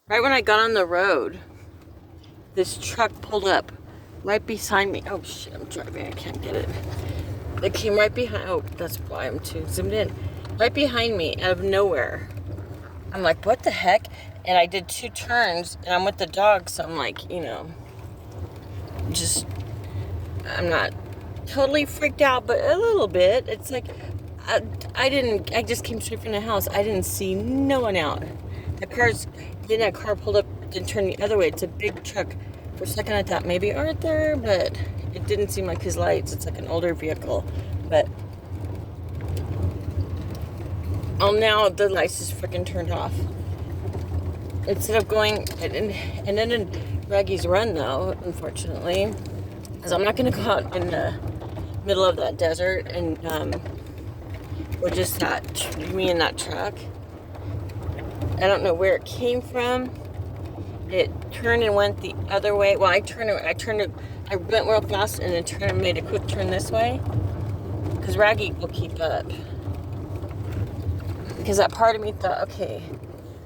Right when I got on the road, this truck pulled up right beside me. Oh shit, I'm driving, I can't get it. It came right behind, oh, that's why I'm too zoomed in. Right behind me, out of nowhere. I'm like, what the heck? And I did 2 turns, and I'm with the dog, so I'm like, you know, just, I'm not totally freaked out, but a little bit. It's like, I just came straight from the house. I didn't see no one out. Then that car pulled up and turned the other way. It's a big truck. For a second I thought maybe Arthur, but it didn't seem like his lights. It's like an older vehicle. But, oh, now the lights just freaking turned off. Instead of going, and then in Raggie's Run though, unfortunately, because I'm not going to go out in the middle of that desert and, or just me in that truck. I don't know where it came from. It turned and went the other way. Well, I went real fast and then turned and made a quick turn this way. Because Raggy will keep up. Because that part of me thought, okay,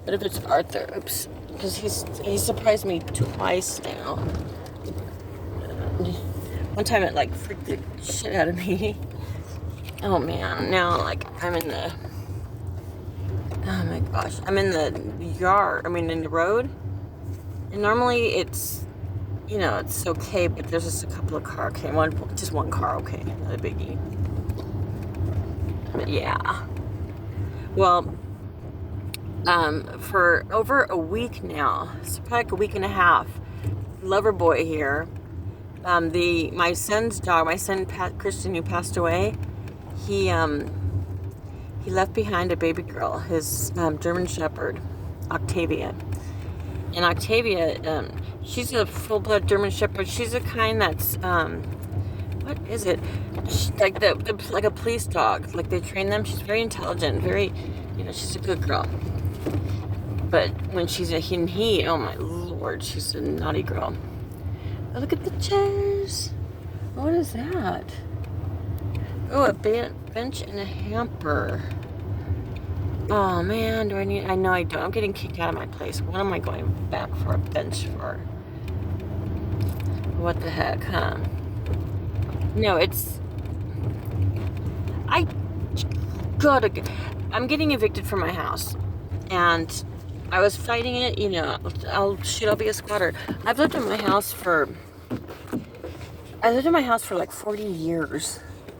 what if it's Arthur? Oops. Because he surprised me twice now. One time it like freaked the shit out of me. Oh man, now like I'm in the, oh my gosh, I'm in the yard, in the road. And normally it's, you know, it's okay, but there's just a couple of cars. Okay, just one car, okay, not a biggie. But yeah. Well, for over a week now, it's probably like a week and a half, Loverboy here, my son's dog, Christian, who passed away, he left behind a baby girl, his German Shepherd, Octavia. And Octavia, she's a full-blood German Shepherd. She's a kind that's, what is it? Like like a police dog. Like they train them. She's very intelligent, very, you know, she's a good girl. But when she's a he, oh my lord, she's a naughty girl. Oh, look at the chairs. What is that? Oh, a bench and a hamper. Oh man, I know I don't. I'm getting kicked out of my place. What am I going back for a bench for? What the heck, huh? No, I'm getting evicted from my house. And I was fighting it, you know, I'll be a squatter. I've lived in my house for like 40 years.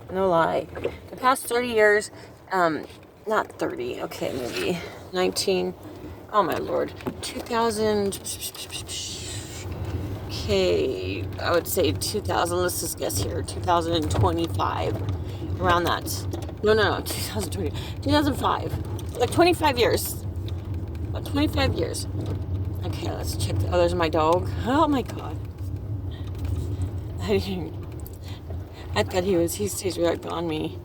No lie. The past 30 years, not 30, okay, maybe 19, oh my lord, 2000, okay, I would say 2000, let's just guess here, 2025, around that, no, 2020, 2005, like 25 years, about 25 years, okay, let's check, oh, there's my dog, oh my god, I thought he stays right on me,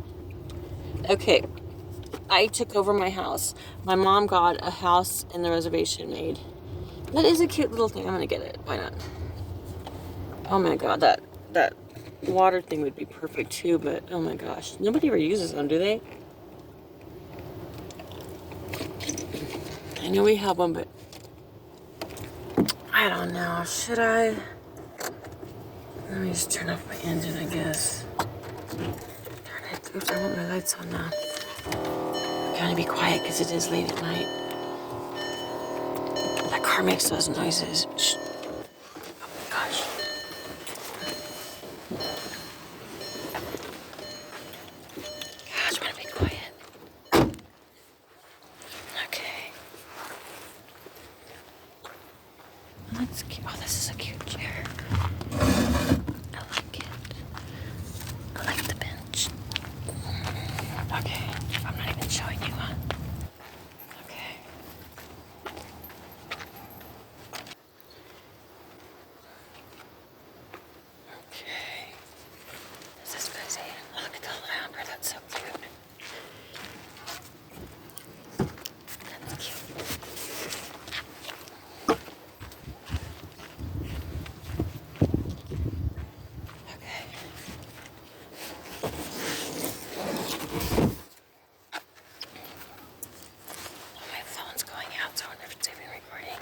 okay. I took over my house. My mom got a house in the reservation made. That is a cute little thing. I'm gonna get it. Why not? Oh my god, that water thing would be perfect too, but oh my gosh. Nobody ever uses them, do they? I know we have one, but I don't know. Should I? Let me just turn off my engine, I guess. Darn it. Oops, I want my lights on now. I'm trying to be quiet because it is late at night. That car makes those noises. Shh. Oh my gosh. Gosh, I want to be quiet. Okay. That's cute. Oh, this is a cute chair. I like it. I like the bench. Okay. I'm not even showing you, huh? Okay. Okay. This is busy. Oh, look at the lamper. That's so cute. That's cute. Okay. My phone's going out, so I wonder if it's even recording.